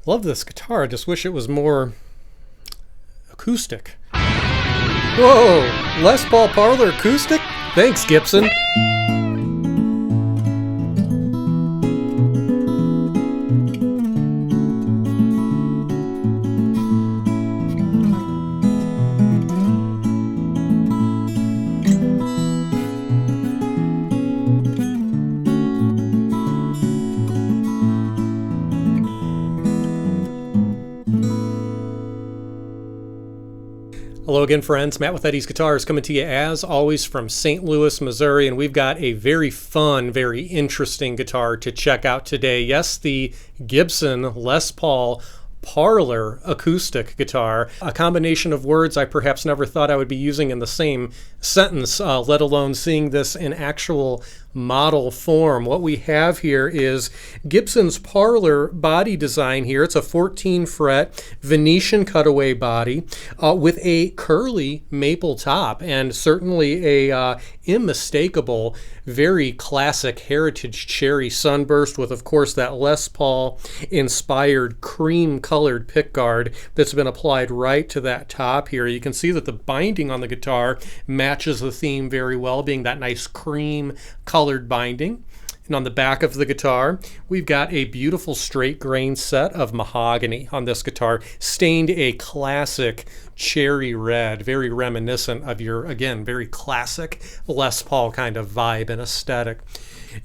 Love this guitar. I just wish it was more acoustic. Whoa! Les Paul Parlor Acoustic? Thanks, Gibson. Hello again, friends. Matt with Eddie's Guitars coming to you as always from St. Louis, Missouri, and we've got a very fun, very interesting guitar to check out today. Yes, the Gibson Les Paul Parlor Acoustic guitar, a combination of words I perhaps never thought I would be using in the same sentence, let alone seeing this in actual model form. What we have here is Gibson's Parlor body design here. It's a 14 fret Venetian cutaway body with a curly maple top, and certainly a unmistakable, very classic Vintage Cherry Sunburst with, of course, that Les Paul inspired cream colored pickguard that's been applied right to that top here. You can see that the binding on the guitar matches the theme very well, being that nice cream colored binding. And on the back of the guitar, we've got a beautiful straight grain set of mahogany on this guitar, stained a classic cherry red, very reminiscent of your, again, very classic Les Paul kind of vibe and aesthetic.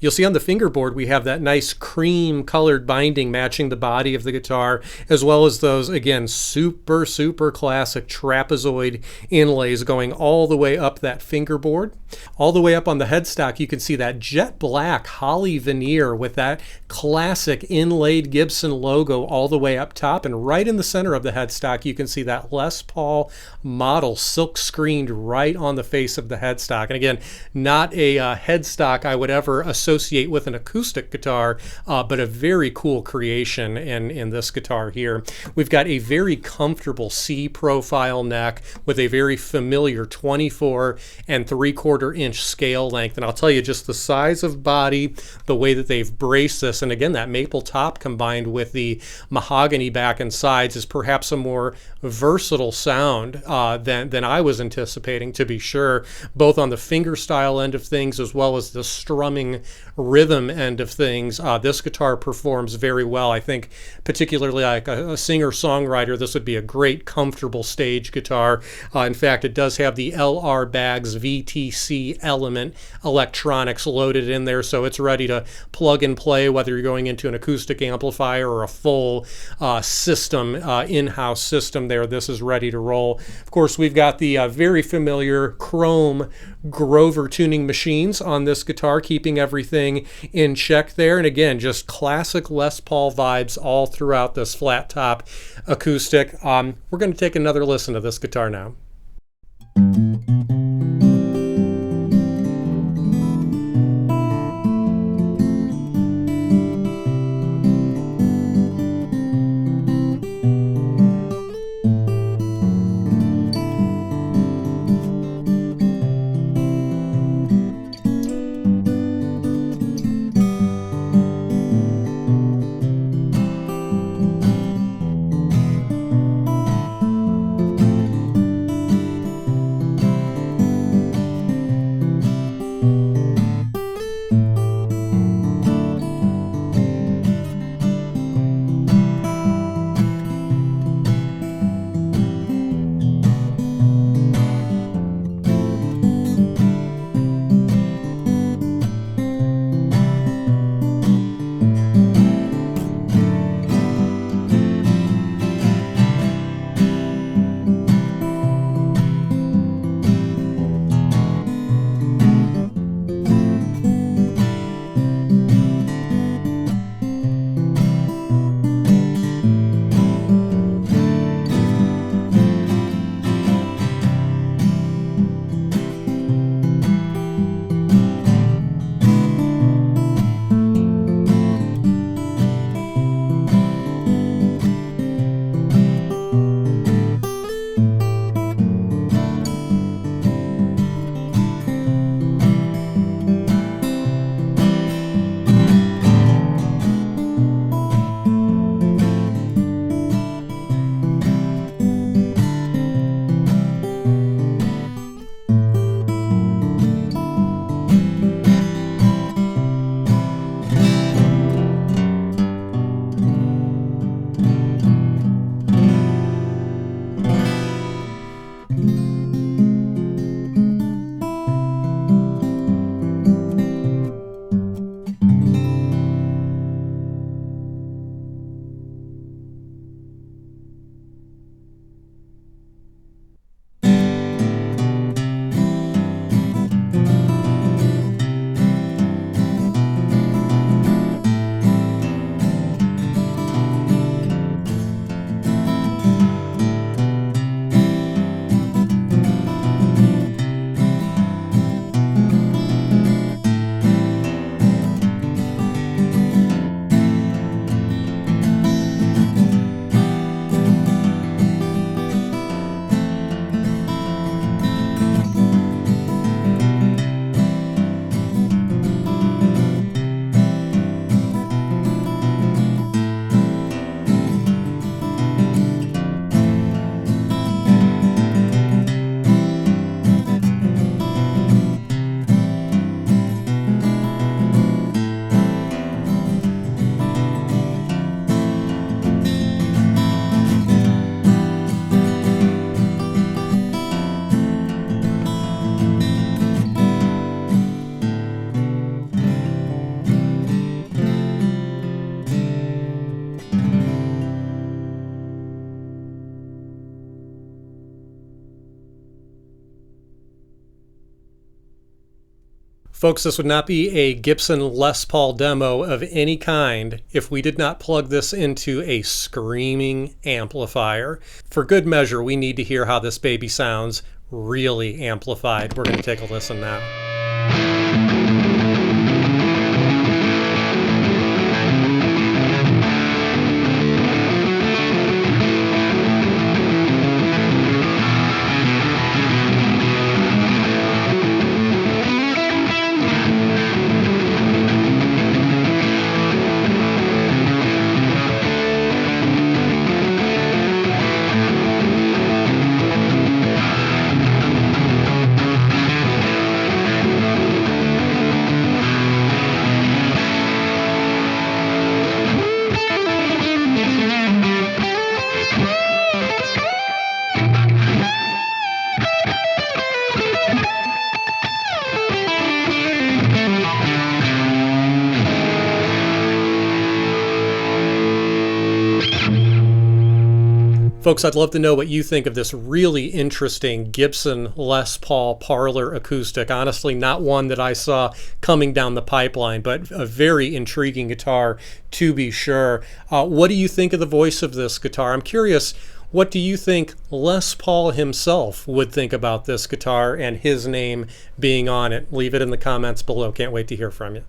You'll see on the fingerboard we have that nice cream colored binding matching the body of the guitar, as well as those, again, super classic trapezoid inlays going all the way up that fingerboard. All the way up on the headstock you can see that jet black holly veneer with that classic inlaid Gibson logo all the way up top, and right in the center of the headstock you can see that Les Paul model silk screened right on the face of the headstock. And again, not a headstock I would ever associate with an acoustic guitar, but a very cool creation in this guitar here. We've got a very comfortable C profile neck with a very familiar 24 3/4 inch scale length, and I'll tell you, just the size of body, the way that they've braced this, and again that maple top combined with the mahogany back and sides is perhaps a more versatile sound than I was anticipating, to be sure, both on the fingerstyle end of things as well as the strumming rhythm end of things. This guitar performs very well. I think particularly like a singer-songwriter, this would be a great comfortable stage guitar. In fact, it does have the LR Baggs VTC element electronics loaded in there, so it's ready to plug and play whether you're going into an acoustic amplifier or a full system, in-house system there. This is ready to roll. Of course, we've got the very familiar chrome Grover tuning machines on this guitar, keeping everything in check there. And again, just classic Les Paul vibes all throughout this flat top acoustic. We're going to take another listen to this guitar now. Folks, this would not be a Gibson Les Paul demo of any kind if we did not plug this into a screaming amplifier. For good measure, we need to hear how this baby sounds really amplified. We're going to take a listen now. Folks, I'd love to know what you think of this really interesting Gibson Les Paul Parlor Acoustic. Honestly, not one that I saw coming down the pipeline, but a very intriguing guitar to be sure. What do you think of the voice of this guitar? I'm curious, what do you think Les Paul himself would think about this guitar and his name being on it? Leave it in the comments below. Can't wait to hear from you.